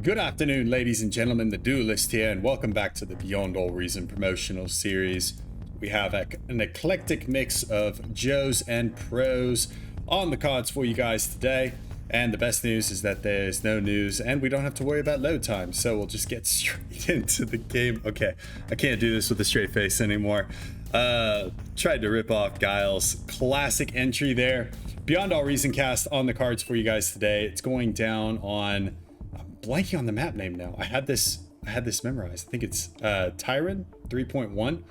Good afternoon, ladies and gentlemen. The Duelist here, and welcome back to the Beyond All Reason promotional series. We have an eclectic mix of Joes and pros on the cards for you guys today. And the best news is that there's no news and we don't have to worry about load time. So we'll just get straight into the game. Okay, I can't do this with a straight face anymore. Tried to rip off Guile's classic entry there. Beyond All Reason cast on the cards for you guys today. It's going down on... blanking on the map name now. I had this memorized. I think it's Tyron 3.1.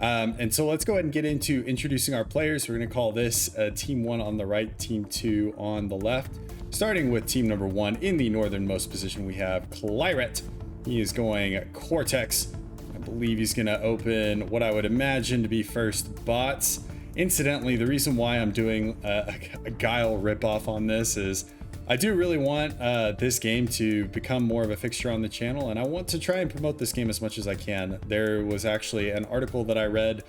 And so let's go ahead and get into introducing our players. We're going to call this team 1 on the right, team 2 on the left. Starting with team number 1 in the northernmost position, we have Claret. He is going Cortex. I believe he's going to open what I would imagine to be first bots. Incidentally, the reason why I'm doing a Guile ripoff on this is I do really want this game to become more of a fixture on the channel, and I want to try and promote this game as much as I can. There was actually an article that I read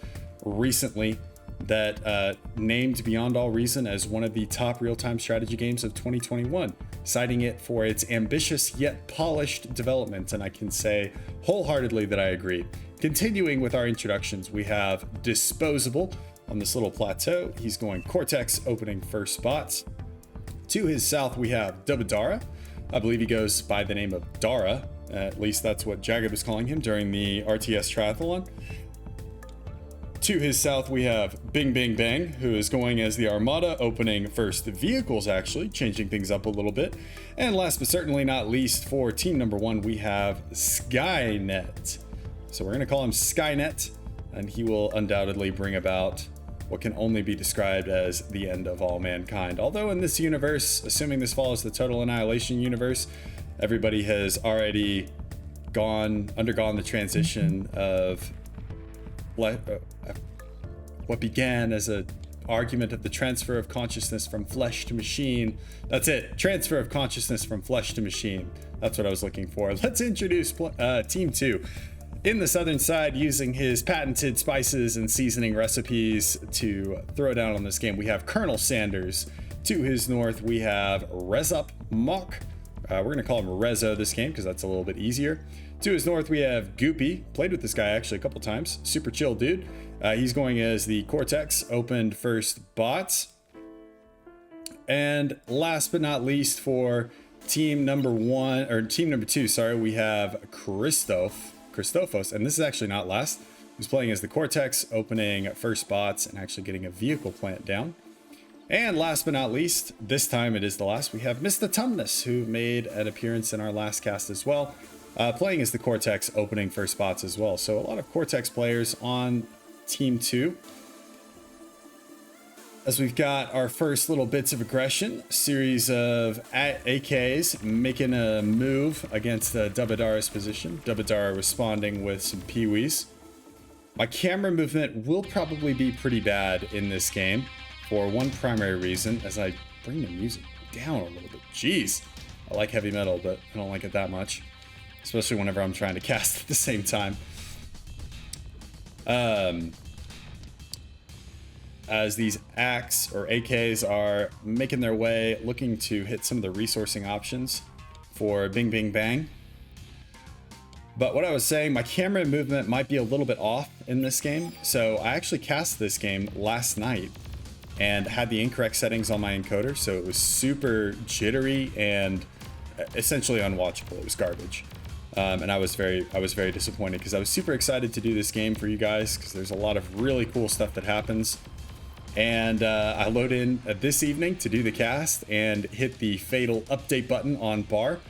recently that named Beyond All Reason as one of the top real-time strategy games of 2021, citing it for its ambitious yet polished development, and I can say wholeheartedly that I agree. Continuing with our introductions, we have Disposable on this little plateau. He's going Cortex, opening first spots. To his south, we have Dubadara. I believe he goes by the name of Dara. At least that's what Jagged was calling him during the RTS triathlon. To his south, we have Bing Bing Bang, who is going as the Armada, opening first vehicles, actually, changing things up a little bit. And last but certainly not least, for team number 1, we have Skynet. So we're going to call him Skynet, and he will undoubtedly bring about what can only be described as the end of all mankind. Although in this universe, assuming this follows the Total Annihilation universe, everybody has already undergone the transition of what began as an argument of the transfer of consciousness from flesh to machine. That's it, transfer of consciousness from flesh to machine. That's what I was looking for. Let's introduce team 2. In the southern side, using his patented spices and seasoning recipes to throw down on this game, we have Colonel Sanders. To his north, we have Rezup Mock. We're going to call him Rezo this game because that's a little bit easier. To his north, we have Goopy. Played with this guy actually a couple times. Super chill dude. He's going as the Cortex, opened first bots. And last but not least, for team number 2, sorry, we have Christophos, and this is actually not last. He's playing as the Cortex, opening first bots and actually getting a vehicle plant down. And last but not least, this time it is the last, we have Mr. Tumnus, who made an appearance in our last cast as well, playing as the Cortex, opening first bots as well. So a lot of Cortex players on team 2. As we've got our first little bits of aggression, series of AKs making a move against Dubadara's position. Dubadara responding with some peewees. My camera movement will probably be pretty bad in this game for one primary reason, as I bring the music down a little bit. Jeez, I like heavy metal, but I don't like it that much, especially whenever I'm trying to cast at the same time. As these ACs or AKs are making their way, looking to hit some of the resourcing options for Bing Bing Bang. But what I was saying, my camera movement might be a little bit off in this game. So I actually cast this game last night and had the incorrect settings on my encoder. So it was super jittery and essentially unwatchable. It was garbage. And I was very disappointed because I was super excited to do this game for you guys because there's a lot of really cool stuff that happens. And I load in this evening to do the cast and hit the fatal update button on bar,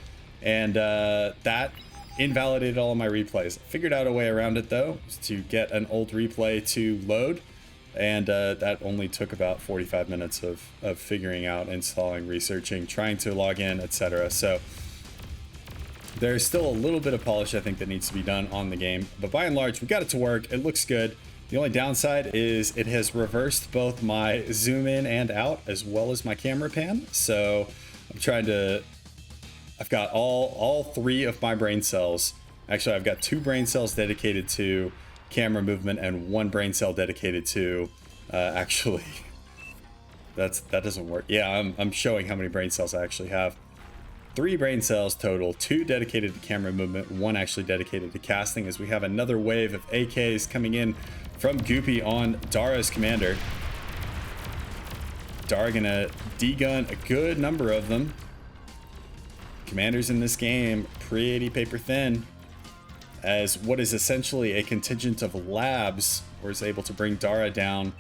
and that invalidated all of my replays. Figured out a way around it though, to get an old replay to load, and that only took about 45 minutes of figuring out, installing, researching, trying to log in, etc. So there's still a little bit of polish I think that needs to be done on the game, but by and large we got it to work. It looks good. The only downside is it has reversed both my zoom in and out as well as my camera pan. So I've got all 3 of my brain cells. Actually, I've got 2 brain cells dedicated to camera movement and 1 brain cell dedicated to, that doesn't work. Yeah, I'm showing how many brain cells I actually have. 3 brain cells total, 2 dedicated to camera movement, 1 actually dedicated to casting, as we have another wave of AKs coming in from Goopy on Dara's commander. Dara gonna D-gun a good number of them. Commanders in this game pretty paper thin, as what is essentially a contingent of labs was able to bring Dara down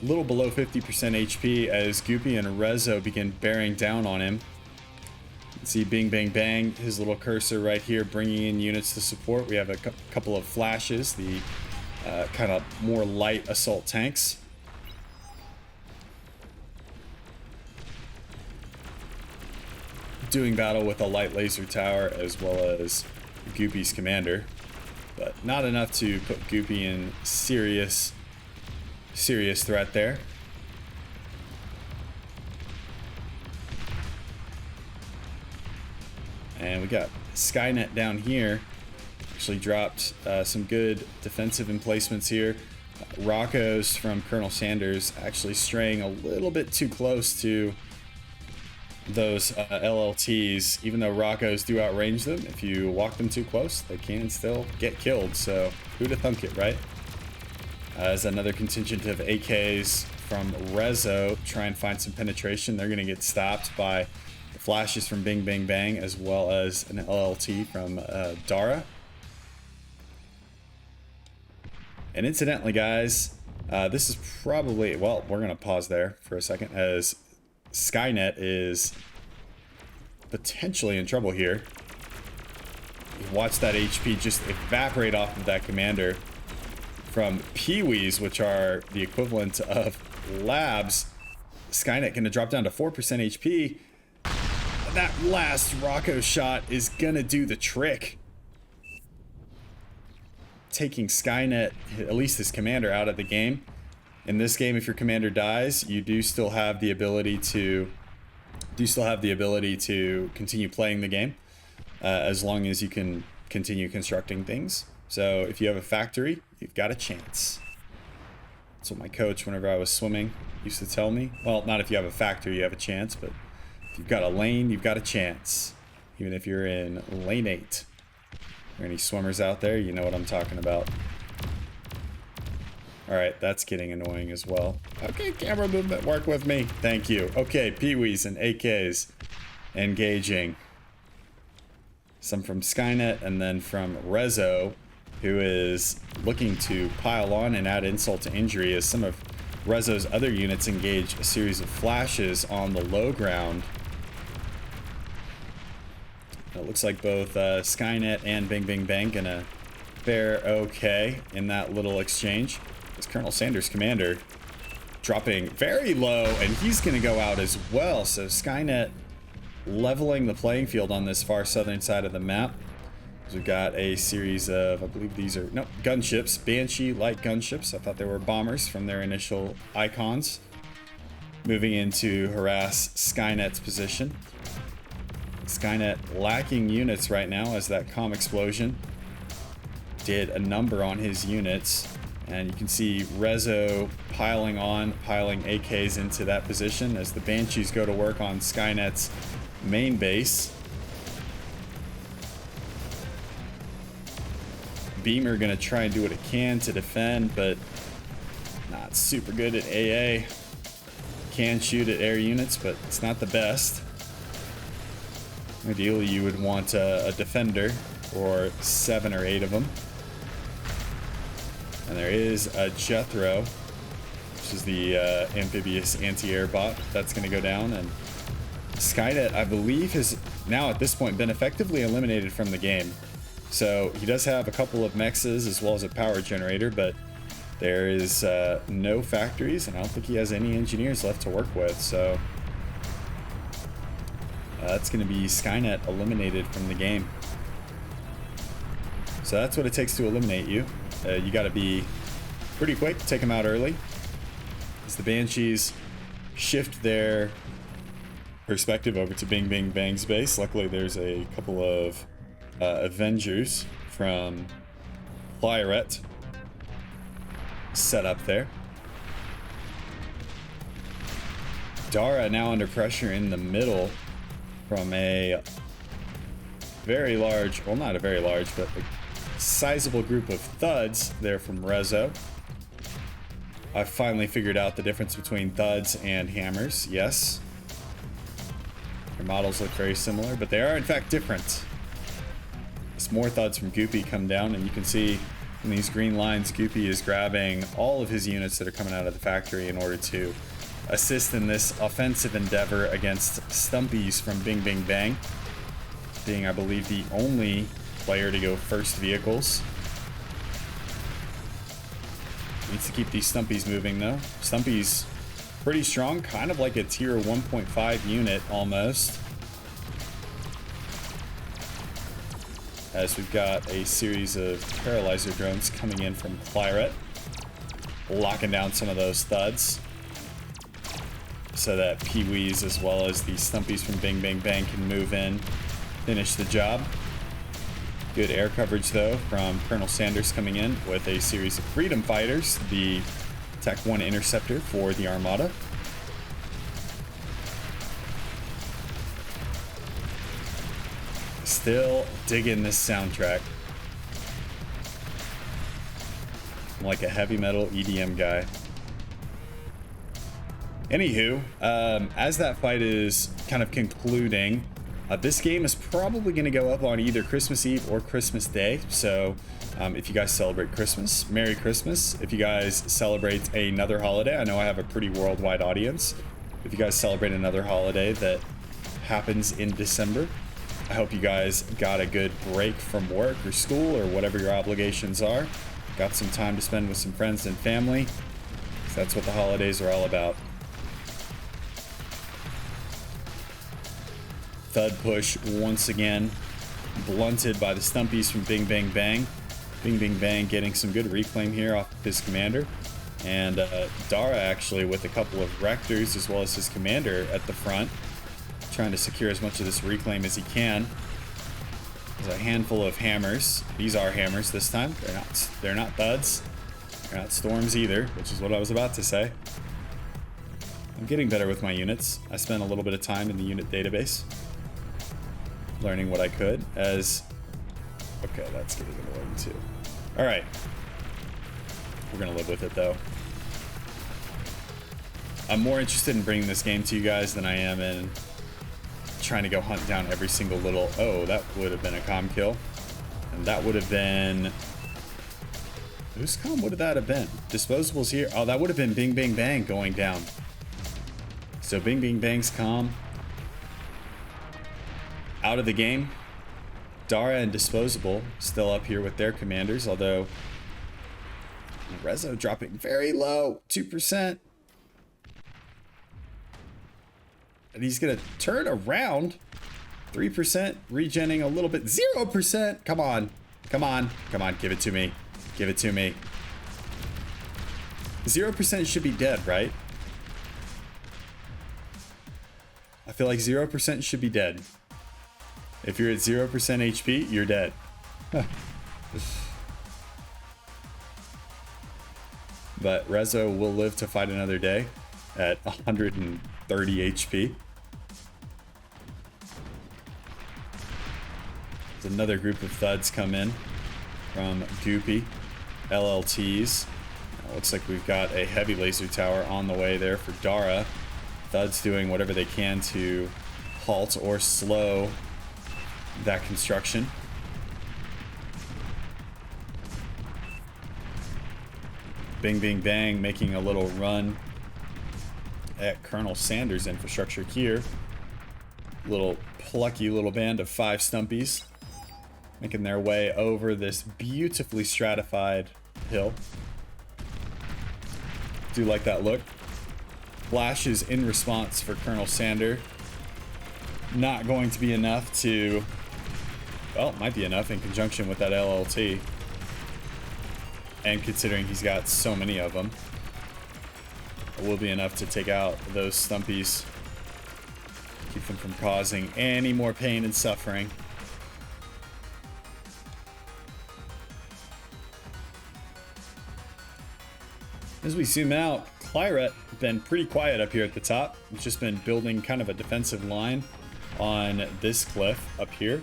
a little below 50% HP as Goopy and Rezo begin bearing down on him. You can see Bing Bang Bang, his little cursor right here, bringing in units to support. We have a couple of flashes, the kind of more light assault tanks. Doing battle with a light laser tower as well as Goopy's commander, but not enough to put Goopy in serious threat there. And we got Skynet down here. Actually dropped some good defensive emplacements here. Rocco's from Colonel Sanders actually straying a little bit too close to those LLTs. Even though Rocco's do outrange them, if you walk them too close, they can still get killed. So who'd have thunk it, right? As another contingent of AKs from Rezo try and find some penetration, they're going to get stopped by the flashes from Bing Bang Bang as well as an LLT from Dara. And incidentally, guys, this is probably, well, we're going to pause there for a second as Skynet is potentially in trouble here. You watch that HP just evaporate off of that commander from Pee-wees, which are the equivalent of labs. Skynet gonna drop down to 4% HP. That last Rocco shot is gonna do the trick, taking Skynet, at least his commander, out of the game. In this game, if your commander dies, you do still have the ability to continue playing the game, as long as you can continue constructing things. So if you have a factory, you've got a chance. That's what my coach, whenever I was swimming, used to tell me. Well, not if you have a factory, you have a chance, but if you've got a lane, you've got a chance. Even if you're in lane 8. Are there any swimmers out there? You know what I'm talking about. Alright, that's getting annoying as well. Okay, camera movement, work with me. Thank you. Okay, Pee-wees and AKs engaging. Some from Skynet and then from Rezo, who is looking to pile on and add insult to injury as some of Rezo's other units engage a series of flashes on the low ground. It looks like both Skynet and Bing Bing Bang gonna fare okay in that little exchange. It's Colonel Sanders' commander dropping very low, and he's gonna go out as well. So Skynet leveling the playing field on this far southern side of the map. We've got a series of, I believe these are, no, gunships, Banshee light gunships. I thought they were bombers from their initial icons. Moving in to harass Skynet's position. Skynet lacking units right now as that comm explosion did a number on his units. And you can see Rezo piling AKs into that position as the Banshees go to work on Skynet's main base. Beamer gonna try and do what it can to defend, but not super good at AA. Can shoot at air units, but it's not the best. Ideally, you would want a defender or 7 or 8 of them. And there is a Jethro, which is the amphibious anti-air bot. That's going to go down. And Skynet, I believe, has now at this point been effectively eliminated from the game. So he does have a couple of mexes as well as a power generator, but there is no factories, and I don't think he has any engineers left to work with. So that's going to be Skynet eliminated from the game. So that's what it takes to eliminate you. You got to be pretty quick, take them out early. As the Banshees shift their perspective over to Bing Bing Bang's base. Luckily, there's a couple of Avengers from Flyret set up there. Dara now under pressure in the middle from a very large, well, not a very large, but a sizable group of thuds there from Rezo. I finally figured out the difference between thuds and hammers. Yes. Their models look very similar, but they are in fact different. As more thuds from Goopy come down, and you can see in these green lines, Goopy is grabbing all of his units that are coming out of the factory in order to assist in this offensive endeavor against Stumpies from Bing Bing Bang, being, I believe, the only player to go first vehicles. Needs to keep these Stumpies moving, though. Stumpies pretty strong, kind of like a tier 1.5 unit almost. As we've got a series of paralyzer drones coming in from Claret, locking down some of those thuds so that Pee-wees as well as the Stumpies from Bing Bang Bang can move in, finish the job. Good air coverage though from Colonel Sanders coming in with a series of Freedom Fighters, the Tech 1 interceptor for the Armada. Still digging this soundtrack. I'm like a heavy metal EDM guy. Anywho, as that fight is kind of concluding, this game is probably going to go up on either Christmas Eve or Christmas Day. So if you guys celebrate Christmas, Merry Christmas. If you guys celebrate another holiday, I know I have a pretty worldwide audience. If you guys celebrate another holiday that happens in December, I hope you guys got a good break from work or school or whatever your obligations are. Got some time to spend with some friends and family, 'cause that's what the holidays are all about. Thud push once again blunted by the Stumpies from Bing Bang Bang. Bing Bang Bang getting some good reclaim here off of his commander. And Dara actually with a couple of Rectors as well as his commander at the front, trying to secure as much of this reclaim as he can. There's a handful of hammers. These are hammers this time. They're not thuds. They're not storms either, which is what I was about to say. I'm getting better with my units. I spent a little bit of time in the unit database, learning what I could as... Okay, that's getting annoying too. Alright. We're gonna live with it though. I'm more interested in bringing this game to you guys than I am in trying to go hunt down every single little... Oh, that would have been a comm kill. And that would have been... Whose comm would that have been? Disposables here. Oh, that would have been Bing Bang Bang going down. So Bing Bang Bang's comm out of the game. Dara and Disposable still up here with their commanders, although Rezo dropping very low, 2%. And he's gonna turn around, 3%, regenning a little bit, 0%. Come on, come on, come on, give it to me, give it to me. 0% should be dead, right? I feel like 0% should be dead. If you're at 0% HP, you're dead. But Rezo will live to fight another day at 130 HP. There's another group of thuds come in from Goopy. LLTs. Looks like we've got a heavy laser tower on the way there for Dara. Thuds doing whatever they can to halt or slow that construction. Bing Bang Bang making a little run at Colonel Sanders' infrastructure here. Little plucky little band of 5 Stumpies making their way over this beautifully stratified hill. Do like that look. Flashes in response for Colonel Sander. Not going to be enough to... Well, it might be enough in conjunction with that LLT. And considering he's got so many of them, it will be enough to take out those Stumpies. Keep them from causing any more pain and suffering. As we zoom out, Claret been pretty quiet up here at the top. He's just been building kind of a defensive line on this cliff up here.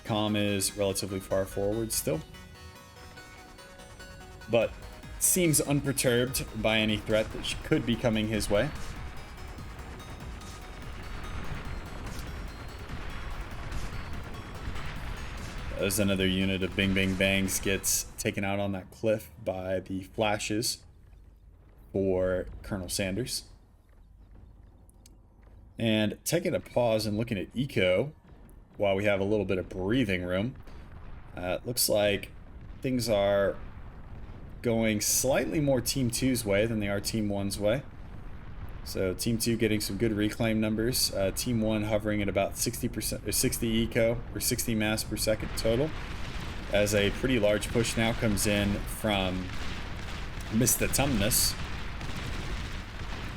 Com is relatively far forward still, but seems unperturbed by any threat that could be coming his way. As another unit of Bing Bing Bangs gets taken out on that cliff by the flashes for Colonel Sanders. And taking a pause and looking at eco while we have a little bit of breathing room. Looks like things are going slightly more Team 2's way than they are Team 1's way. So Team 2 getting some good reclaim numbers. Team 1 hovering at about 60% or 60 eco or 60 mass per second total. As a pretty large push now comes in from Mr. Tumnus,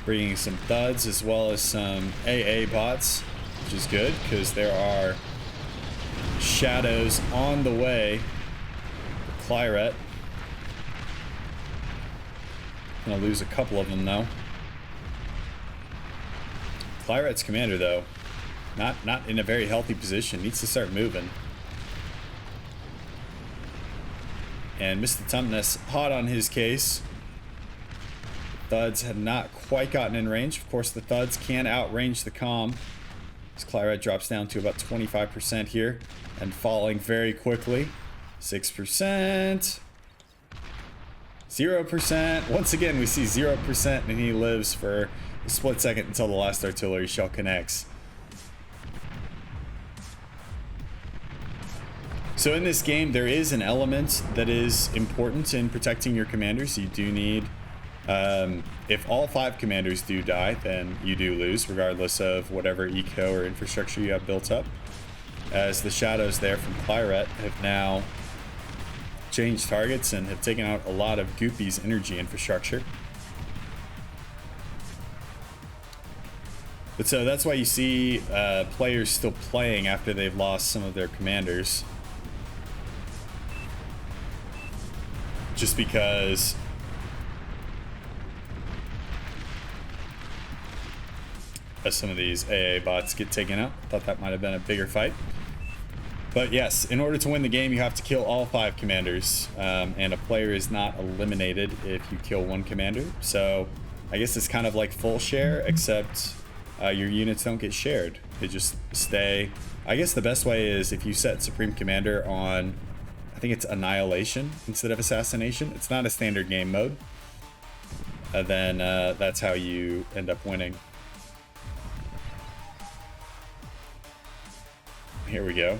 bringing some thuds as well as some AA bots, which is good because there are shadows on the way for Claret. Gonna lose a couple of them though. Claret's commander though, not in a very healthy position, needs to start moving. And Mr. Tumnus hot on his case. Thuds have not quite gotten in range. Of course, the thuds can outrange the comm. As Claret drops down to about 25% here and falling very quickly. 6%. 0%. Once again, we see 0% and he lives for a split second until the last artillery shell connects. So in this game, there is an element that is important in protecting your commanders. You do need, if all 5 commanders do die, then you do lose, regardless of whatever eco or infrastructure you have built up. As the shadows there from Claret have now changed targets and have taken out a lot of Goopy's energy infrastructure. But so that's why you see players still playing after they've lost some of their commanders. Just because as some of these AA bots get taken out. Thought that might have been a bigger fight. But yes, in order to win the game, you have to kill all 5 commanders, and a player is not eliminated if you kill 1 commander. So I guess it's kind of like full share, except your units don't get shared. They just stay. I guess the best way is if you set Supreme Commander on, I think it's Annihilation instead of Assassination. It's not a standard game mode. Then that's how you end up winning. Here we go.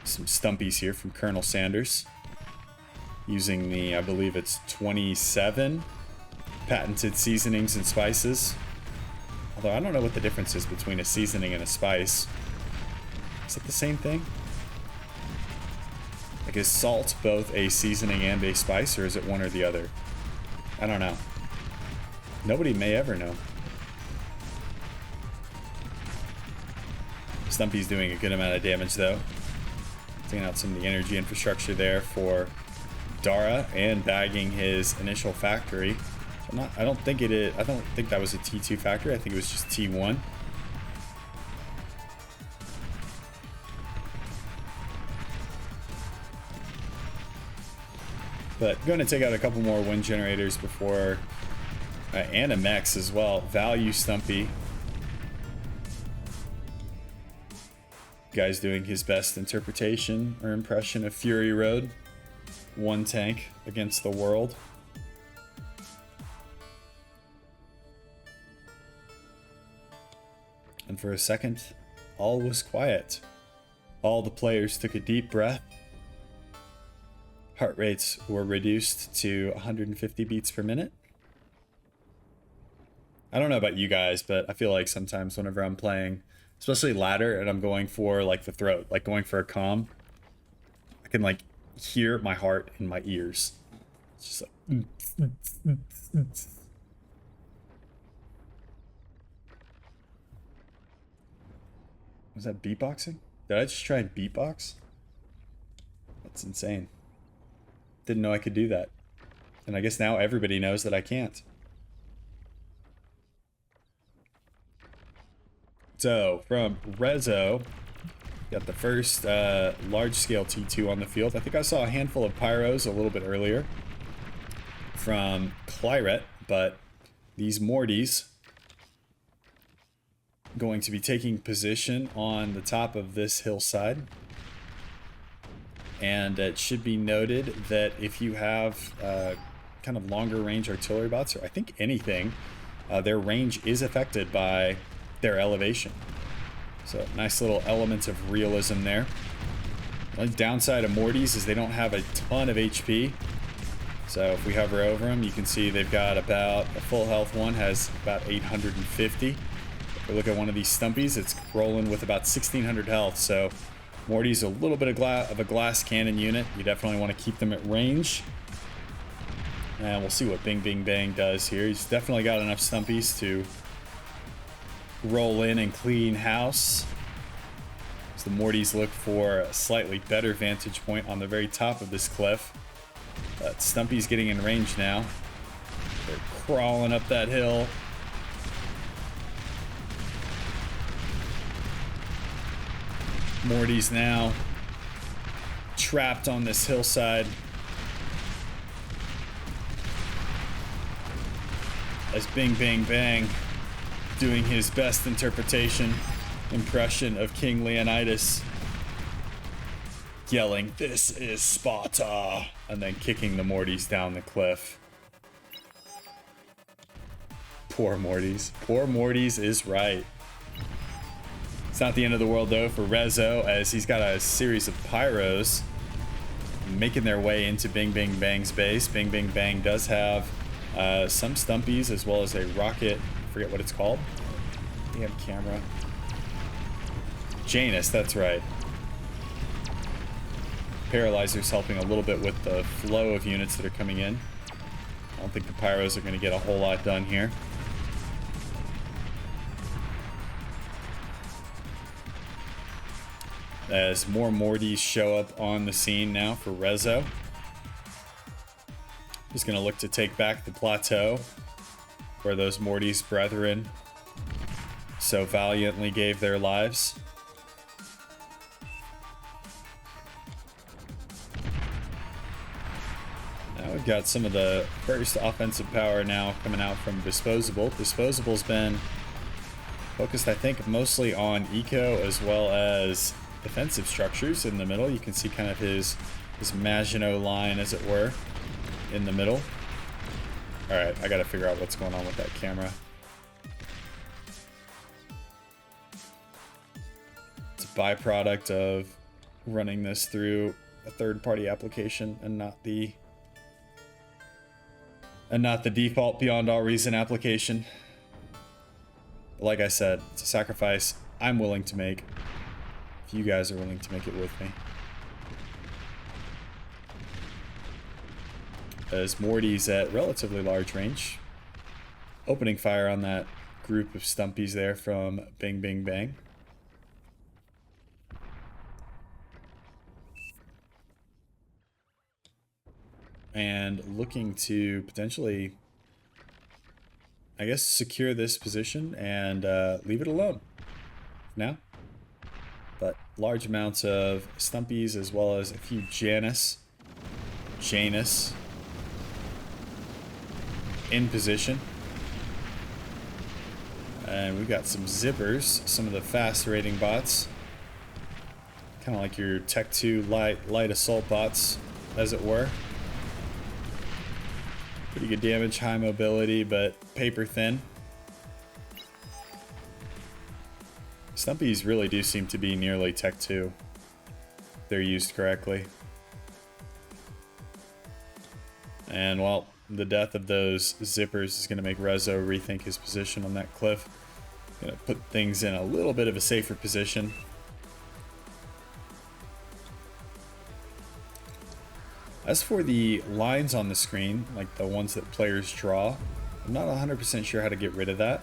Some stumpies here from Colonel Sanders. Using the, I believe it's 27 patented seasonings and spices. Although I don't know what the difference is between a seasoning and a spice. Is it the same thing? Like, is salt both a seasoning and a spice, or is it one or the other? I don't know. Nobody may ever know. Stumpy's doing a good amount of damage though. Taking out some of the energy infrastructure there for Dara and bagging his initial factory. I don't think it is. I don't think that was a T2 factory. I think it was just T1. But going to take out a couple more wind generators before, and a mechs as well. Value Stumpy. Guy's doing his best interpretation or impression of Fury Road. 1 tank against the world. And for a second, all was quiet. All the players took a deep breath. Heart rates were reduced to 150 beats per minute. I don't know about you guys, but I feel like sometimes whenever I'm playing, especially ladder, and I'm going for like the throat, like going for a comm, I can like hear my heart in my ears. It's just like... Was that beatboxing? Did I just try and beatbox? That's insane. Didn't know I could do that. And I guess now everybody knows that I can't. So, from Rezo, got the first large-scale T2 on the field. I think I saw a handful of Pyros a little bit earlier from Clyret, but these Mortys going to be taking position on the top of this hillside. And it should be noted that if you have kind of longer range artillery bots, or I think anything, their range is affected by their elevation. So nice little elements of realism there. The only downside of Mortys is they don't have a ton of HP. So if we hover over them, you can see they've got about, a full health one has about 850. If we look at one of these Stumpies, it's rolling with about 1600 health. So Morty's a little bit of a glass cannon unit. You definitely want to keep them at range. And we'll see what Bing Bing Bang does here. He's definitely got enough Stumpies to roll in and clean house. So the Mortys look for a slightly better vantage point on the very top of this cliff. But Stumpy's getting in range now. They're crawling up that hill. Morty's now trapped on this hillside. As Bing Bang Bang doing his best impression of King Leonidas, yelling, "This is Sparta," and then kicking the Mortys down the cliff. Poor Mortys. Poor Mortys is right. It's not the end of the world, though, for Rezo, as he's got a series of Pyros making their way into Bing Bing Bang's base. Bing Bing Bang does have some Stumpies, as well as a rocket, I forget what it's called. He had a camera. Janus, that's right. Paralyzer's helping a little bit with the flow of units that are coming in. I don't think the Pyros are going to get a whole lot done here. As more Mortys show up on the scene now for Rezo. He's going to look to take back the plateau where those Mortys brethren so valiantly gave their lives. Now we've got some of the first offensive power now coming out from Disposable. Disposable's been focused, I think, mostly on eco as well as defensive structures in the middle. You can see kind of his Maginot line, as it were, in the middle. Alright, I gotta figure out what's going on with that camera. It's a byproduct of running this through a third-party application and not the default Beyond All Reason application. Like I said, it's a sacrifice I'm willing to make if you guys are willing to make it with me. As Morty's at relatively large range, opening fire on that group of Stumpies there from Bing Bing Bang. And looking to potentially, I guess, secure this position and leave it alone now. But large amounts of Stumpies as well as a few Janus in position. And we've got some zippers, some of the fast rating bots. Kind of like your Tech 2 light assault bots, as it were. Pretty good damage, high mobility, but paper thin. Stumpies really do seem to be nearly Tech 2. If they're used correctly. And, well, the death of those zippers is going to make Rezo rethink his position on that cliff. Going to put things in a little bit of a safer position. As for the lines on the screen, like the ones that players draw, I'm not 100% sure how to get rid of that.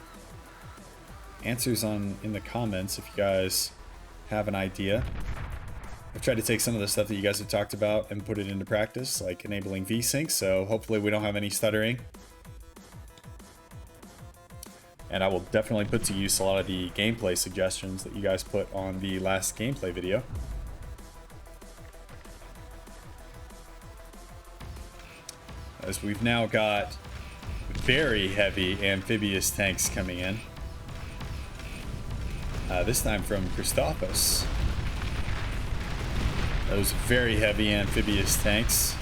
Answers in the comments if you guys have an idea. I've tried to take some of the stuff that you guys have talked about and put it into practice, like enabling VSync, so hopefully we don't have any stuttering. And I will definitely put to use a lot of the gameplay suggestions that you guys put on the last gameplay video. As we've now got very heavy amphibious tanks coming in. This time from Christophos. Those very heavy amphibious tanks.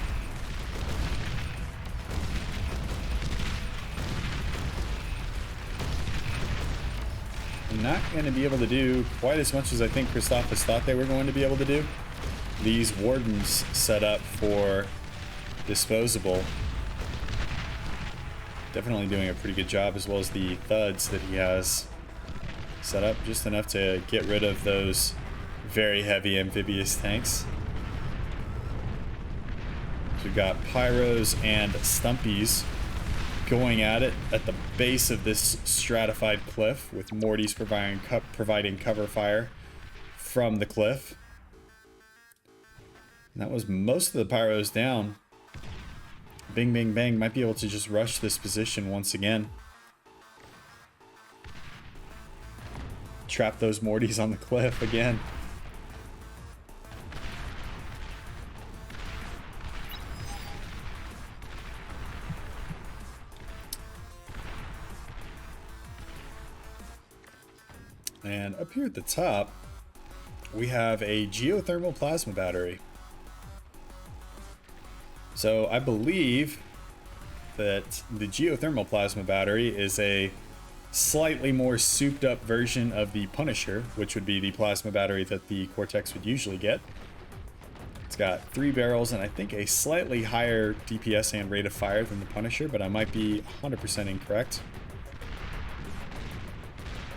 I'm not going to be able to do quite as much as I think Christophos thought they were going to be able to do. These wardens set up for disposable. Definitely doing a pretty good job, as well as the thuds that he has set up, just enough to get rid of those very heavy amphibious tanks. So we've got pyros and stumpies going at it at the base of this stratified cliff, with Mortys providing cover fire from the cliff. And that was most of the pyros down. Bing, bing, bang might be able to just rush this position once again. Trap those Mortys on the cliff again. And up here at the top, we have a geothermal plasma battery. So I believe that the geothermal plasma battery is a slightly more souped up version of the Punisher, which would be the plasma battery that the Cortex would usually get. It's got 3 barrels and I think a slightly higher DPS and rate of fire than the Punisher, but I might be 100% incorrect.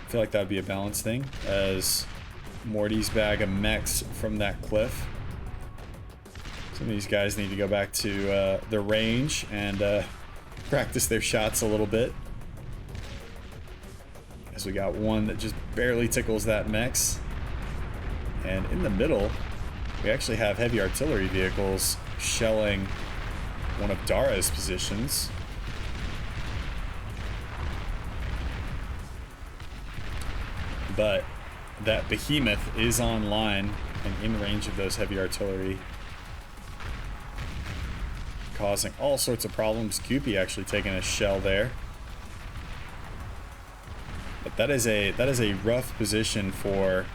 I feel like that would be a balanced thing, as Morty's bag of mechs from that cliff. Some of these guys need to go back to the range and practice their shots a little bit. As we got one that just barely tickles that mechs. And in the middle, we actually have heavy artillery vehicles shelling one of Dara's positions. But that behemoth is online and in range of those heavy artillery, causing all sorts of problems. Goopy actually taking a shell there. But that is a rough position for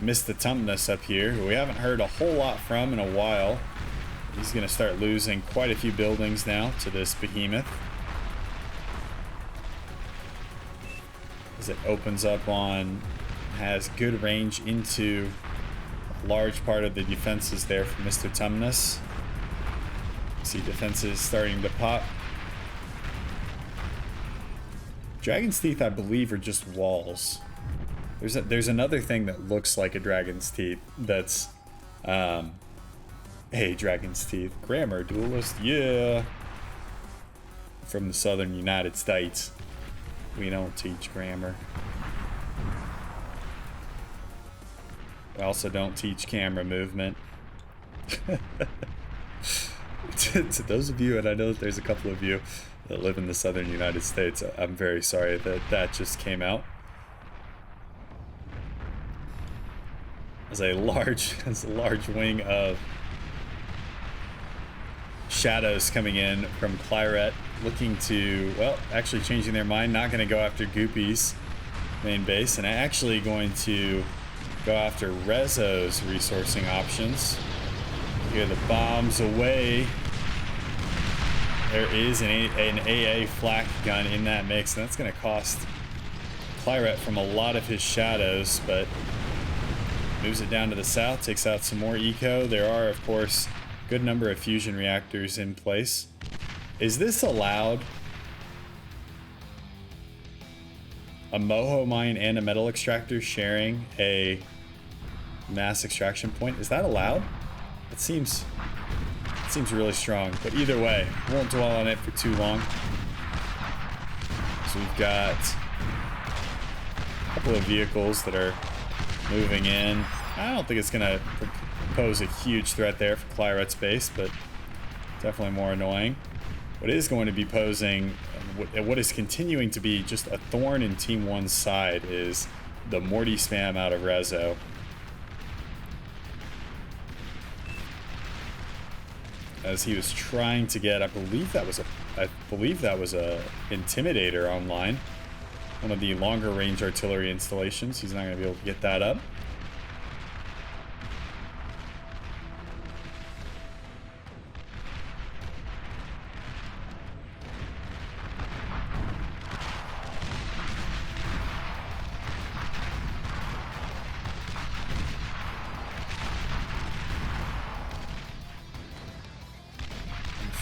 Mr. Tumnus up here, who we haven't heard a whole lot from in a while. He's going to start losing quite a few buildings now to this behemoth, as it opens up on, has good range into a large part of the defenses there for Mr. Tumnus. See defenses starting to pop. Dragon's Teeth, I believe, are just walls. There's another thing that looks like a Dragon's Teeth that's hey, Dragon's Teeth. Grammar duelist, yeah. From the southern United States. We don't teach grammar. We also don't teach camera movement. To those of you, and I know that there's a couple of you that live in the southern United States, I'm very sorry that that just came out. As a large wing of shadows coming in from Claret, looking to, well, actually changing their mind, not going to go after Goopy's main base, and actually going to go after Rezo's resourcing options. Hear the bombs away. There is an AA flak gun in that mix, and that's going to cost Claret from a lot of his shadows, but moves it down to the south, takes out some more eco. There are, of course, a good number of fusion reactors in place. Is this allowed? A moho mine and a metal extractor sharing a mass extraction point? Is that allowed? It seems really strong, but either way, won't dwell on it for too long. So we've got a couple of vehicles that are moving in. I don't think it's gonna pose a huge threat there for Claret's base, but definitely more annoying. What is going to be posing, what is continuing to be just a thorn in Team 1's side, is the Morty spam out of Rezo. As he was trying to get, I believe that was a Intimidator online, one of the longer range artillery installations. He's not going to be able to get that up.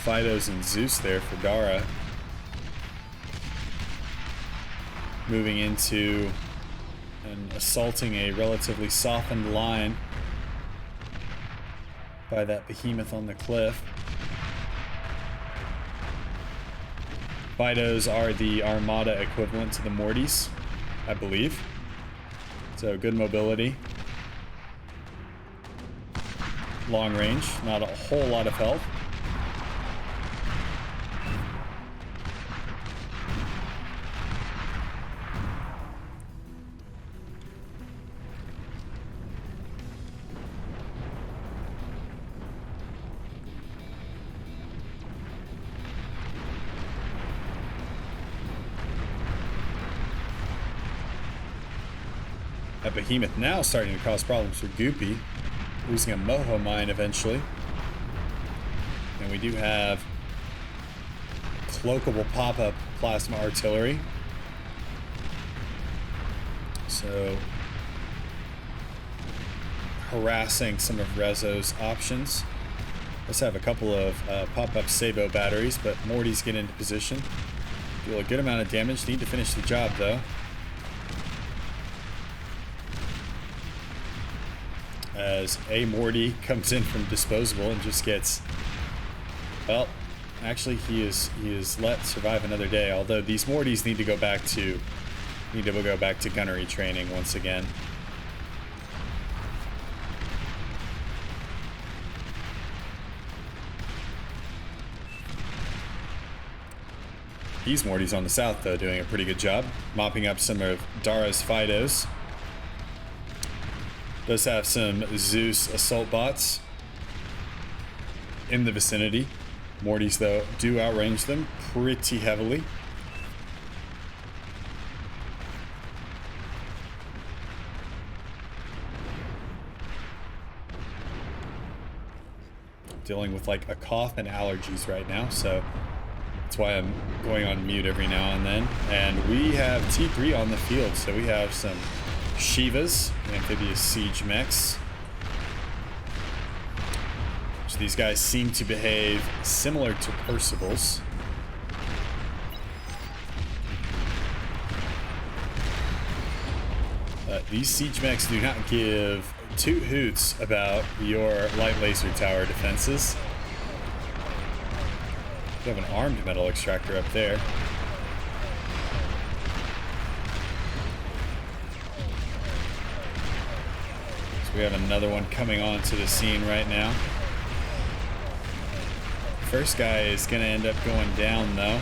Fidos and Zeus there for Dara. Moving into and assaulting a relatively softened line by that behemoth on the cliff. Fidos are the Armada equivalent to the Mortys, I believe. So good mobility. Long range, not a whole lot of health. That behemoth now starting to cause problems for Goopy, losing a Moho mine eventually. And we do have cloakable pop-up plasma artillery. So harassing some of Rezo's options. Let's have a couple of pop-up Sabo batteries, but Morty's get into position. Deal a good amount of damage. Need to finish the job though. As a Morty comes in from disposable and just gets, well, actually he is let survive another day. Although these Mortys need to go back to gunnery training once again. These Mortys on the south though doing a pretty good job mopping up some of Dara's Fidos. Does have some Zeus assault bots in the vicinity. Mortys, though, do outrange them pretty heavily. Dealing with like a cough and allergies right now, so that's why I'm going on mute every now and then. And we have T3 on the field, so we have some Shivas, amphibious siege mechs. So these guys seem to behave similar to Percivals. These siege mechs do not give two hoots about your light laser tower defenses. We have an armed metal extractor up there. We have another one coming onto the scene right now. First guy is going to end up going down, though.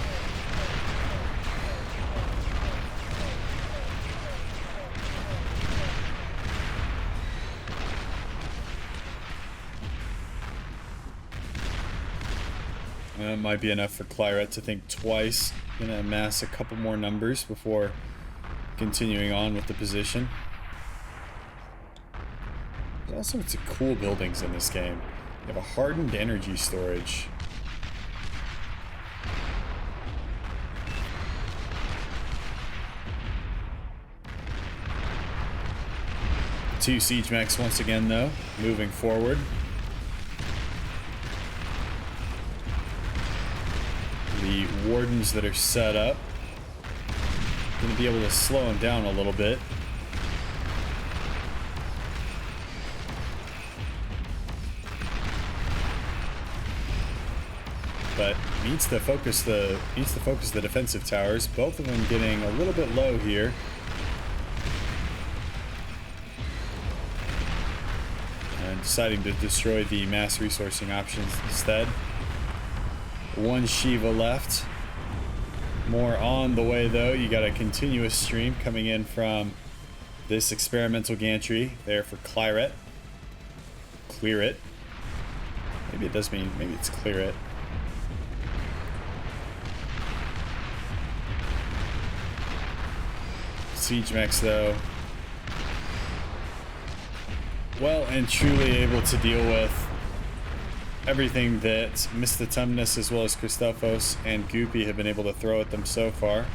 That might be enough for Claret to think twice. Going to amass a couple more numbers before continuing on with the position. There's all sorts of cool buildings in this game. You have a hardened energy storage. Two siege mechs once again, though, moving forward. The wardens that are set up, going to be able to slow them down a little bit. But needs to focus the defensive towers. Both of them getting a little bit low here. deciding to destroy the mass resourcing options instead. One Shiva left. More on the way though. You got a continuous stream coming in from this experimental gantry there for Clear it. Maybe it does mean, maybe it's clear it. Siege mechs though, well and truly able to deal with everything that Mr. Tumnus as well as Christophos and Goopy have been able to throw at them so far.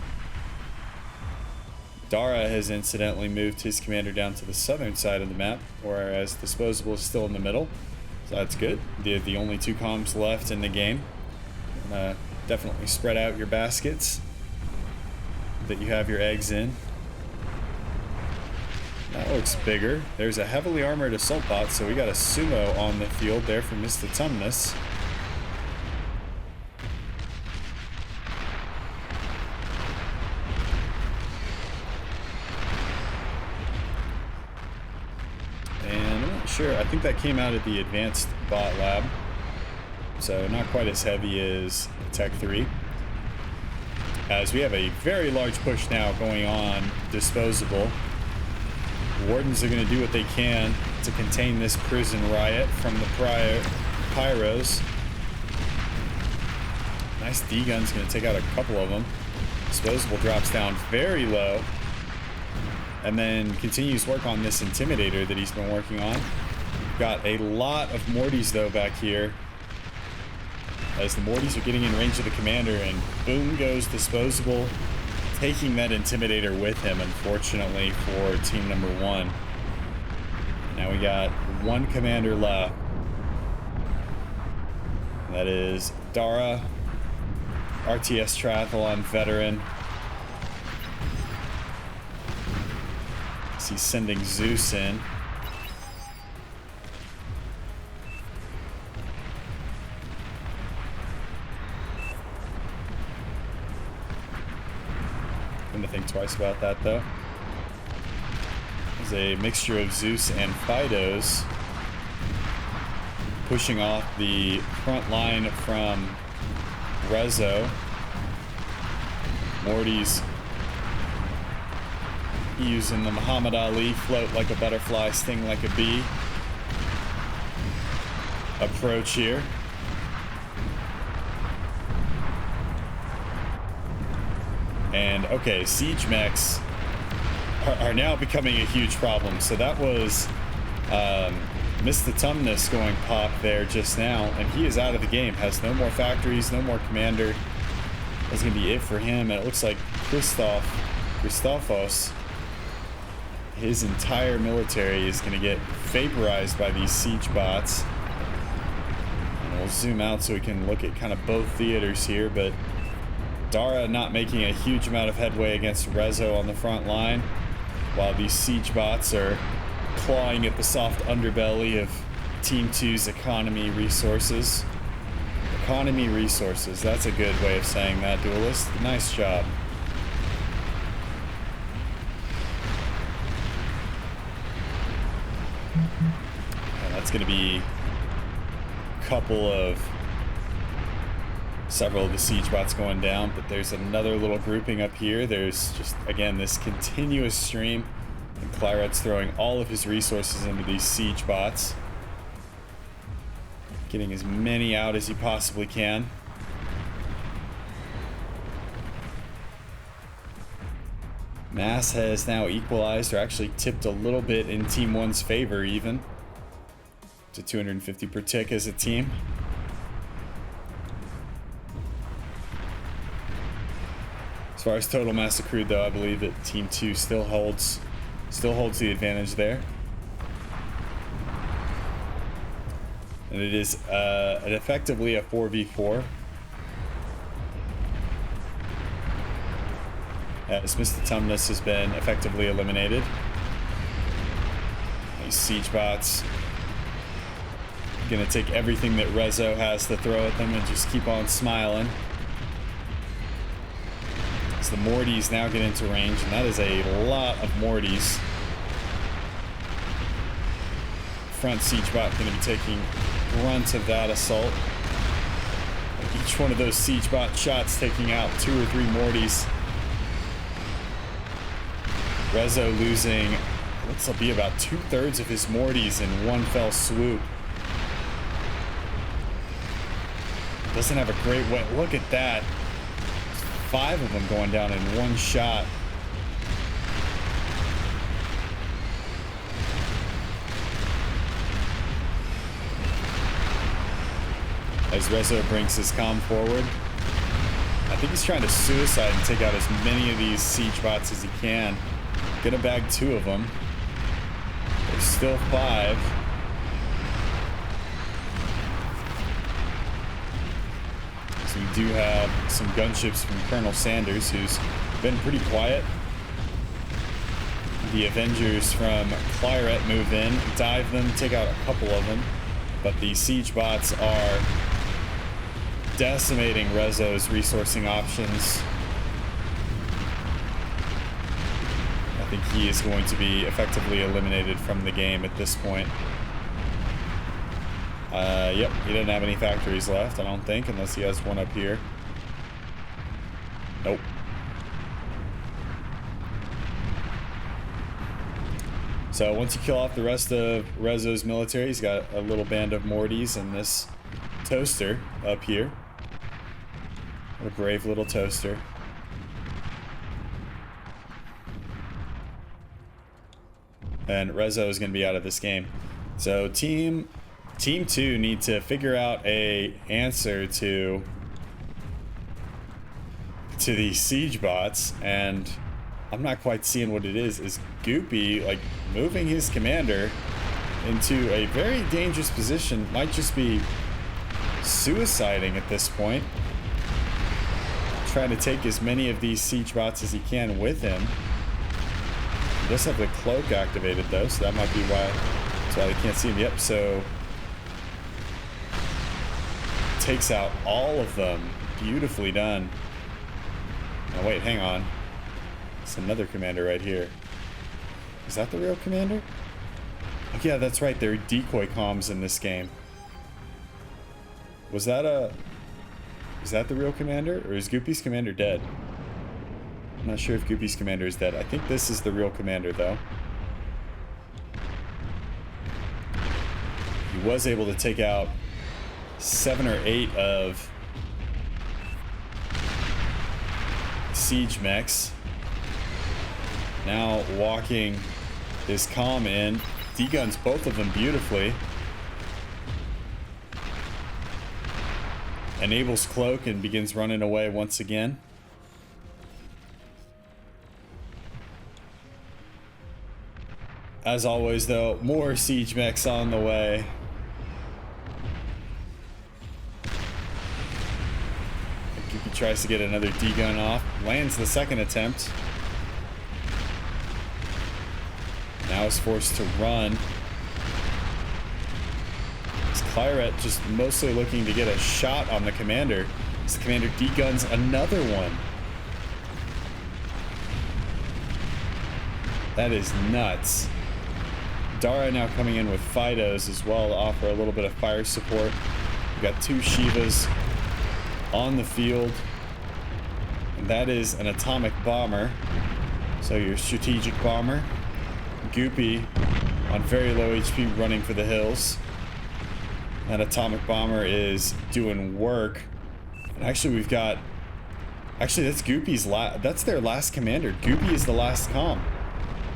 Dara has incidentally moved his commander down to the southern side of the map, whereas Disposable is still in the middle. So that's good. The only two comms left in the game. Definitely spread out your baskets that you have your eggs in. That looks bigger. There's a heavily armored assault bot, so we got a sumo on the field there for Mr. Tumnus. And I'm not sure. I think that came out of the advanced bot lab, so not quite as heavy as Tech 3. As we have a very large push now going on Disposable. Wardens are going to do what they can to contain this prison riot from the pyros. Nice D-gun's going to take out a couple of them. Disposable drops down very low. And then continues work on this Intimidator that he's been working on. Got a lot of Mortys though back here. As the Mortys are getting in range of the commander, and boom goes Disposable, taking that Intimidator with him, unfortunately, for team number 1. Now we got one commander left. That is Dara, RTS Triathlon veteran. He's sending Zeus in. To think twice about that though. There's a mixture of Zeus and Fidos pushing off the front line from Rezo. Morty's using the Muhammad Ali float like a butterfly, sting like a bee approach here. And okay, siege mechs are now becoming a huge problem. So that was Mr. Tumnus going pop there just now, and he is out of the game. Has no more factories, no more commander. That's gonna be it for him. And it looks like Christophos, his entire military is gonna get vaporized by these siege bots. And we'll zoom out so we can look at kind of both theaters here, but Dara not making a huge amount of headway against Rezo on the front line, while these siege bots are clawing at the soft underbelly of Team 2's economy resources. Economy resources, that's a good way of saying that, Duelist. Nice job. And that's going to be several of the siege bots going down, but there's another little grouping up here. There's just, again, this continuous stream, and Claret's throwing all of his resources into these siege bots, getting as many out as he possibly can. Mass has now equalized, or actually tipped a little bit in Team 1's favor even, to 250 per tick as a team. As far as total mass accrued though, I believe that Team 2 still holds the advantage there. And it is effectively a 4v4. As Mr. Tumnus has been effectively eliminated. These siege bots gonna take everything that Rezo has to throw at them and just keep on smiling. As the Mortys now get into range, and that is a lot of Mortys. front siege bot going to be taking brunt of that assault. Each one of those siege bot shots taking out 2 or 3 Mortys. Rezo losing, what's will be about 2/3 of his Mortys in one fell swoop. Doesn't have a great way. Look at that. 5 of them going down in one shot. As Rezo brings his comm forward. I think he's trying to suicide and take out as many of these siege bots as he can. Gonna bag 2 of them. There's still 5. So we do have some gunships from Colonel Sanders, who's been pretty quiet. The Avengers from Claret move in, dive them, take out a couple of them. But the siege bots are decimating Rezo's resourcing options. I think he is going to be effectively eliminated from the game at this point. Yep, he doesn't have any factories left, I don't think, unless he has one up here. Nope. So once you kill off the rest of Rezo's military, he's got a little band of Mortys and this toaster up here. What a brave little toaster. And Rezo is going to be out of this game. So team 2 need to figure out a answer to these siege bots, and I'm not quite seeing what it is. Is Goopy like moving his commander into a very dangerous position? Might just be suiciding at this point. Trying to take as many of these siege bots as he can with him. He does have the cloak activated though, so that might be why. That's why they can't see him. Yep. So takes out all of them. Beautifully done. Oh wait, hang on. It's another commander right here. Is that the real commander? Oh yeah, that's right. There are decoy comms in this game. Was that a... Is that the real commander? Or is Goopy's commander dead? I'm not sure if Goopy's commander is dead. I think this is the real commander, though. He was able to take out 7 or 8 of siege mechs. Now walking his comm in. D-guns both of them beautifully. Enables cloak and begins running away once again. As always, though, more siege mechs on the way. Goopy tries to get another D-gun off. Lands the second attempt. Now is forced to run. Claret just mostly looking to get a shot on the commander. As the commander D-guns another one. That is nuts. Dara now coming in with Fidos as well to offer a little bit of fire support. We've got 2 Shivas on the field. And that is an atomic bomber. So your strategic bomber. Goopy on very low HP running for the hills. That atomic bomber is doing work. And actually we've got... Actually that's Goopy's that's their last commander. Goopy is the last comm.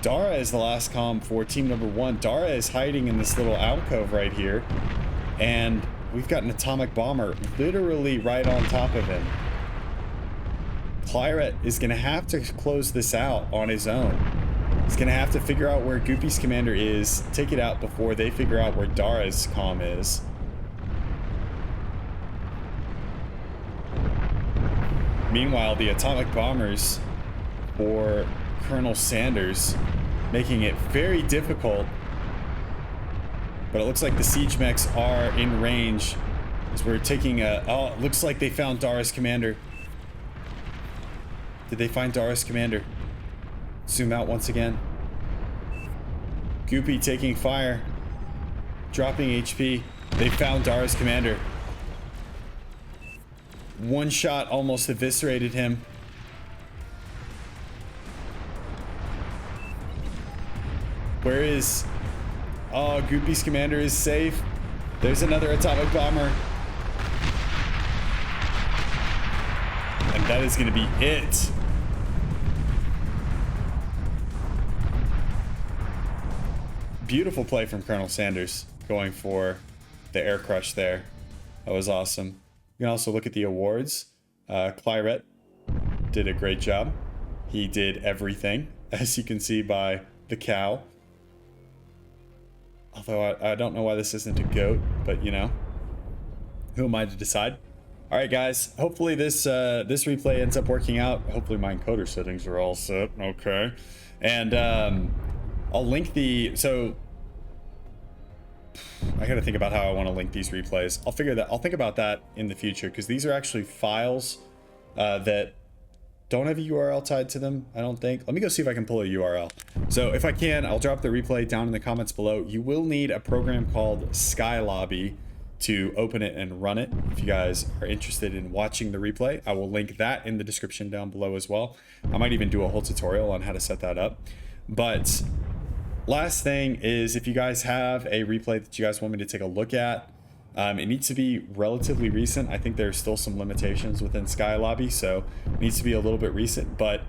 Dara is the last comm for team number 1. Dara is hiding in this little alcove right here. And we've got an atomic bomber literally right on top of him. Claret is going to have to close this out on his own. He's going to have to figure out where Goopy's commander is, take it out before they figure out where Dara's comm is. Meanwhile, the atomic bombers for Colonel Sanders making it very difficult. But it looks like the siege mechs are in range as we're taking a... Oh, it looks like they found Dara's commander. Did they find Dara's commander? Zoom out once again. Goopy taking fire. dropping HP. They found Dara's commander. One shot almost eviscerated him. Where is... Oh, Goopy's commander is safe. There's another atomic bomber. And that is going to be it. Beautiful play from Colonel Sanders, going for the air crush there. That was awesome. You can also look at the awards. Claret did a great job. He did everything, as you can see by the cow. Although I don't know why this isn't a goat, but you know, who am I to decide? All right, guys. Hopefully this replay ends up working out. Hopefully my encoder settings are all set. Okay, and I'll link the. So I got to think about how I want to link these replays. I'll think about that in the future, because these are actually files that don't have a URL tied to them, I don't think. Let me go see if I can pull a URL. So if I can, I'll drop the replay down in the comments below. You will need a program called Skylobby to open it and run it. If you guys are interested in watching the replay, I will link that in the description down below as well. I might even do a whole tutorial on how to set that up. But last thing is, if you guys have a replay that you guys want me to take a look at, it needs to be relatively recent. I think there's still some limitations within Skylobby, so it needs to be a little bit recent. But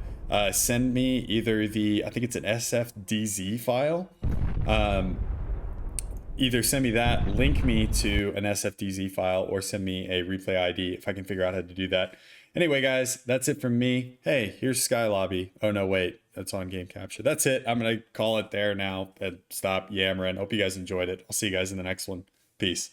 send me either I think it's an SFDZ file. Either send me that, link me to an SFDZ file, or send me a replay ID if I can figure out how to do that. Anyway, guys, that's it from me. Hey, here's Skylobby. Oh, no, wait. That's on game capture. That's it. I'm going to call it there now and stop yammering. Hope you guys enjoyed it. I'll see you guys in the next one. Peace.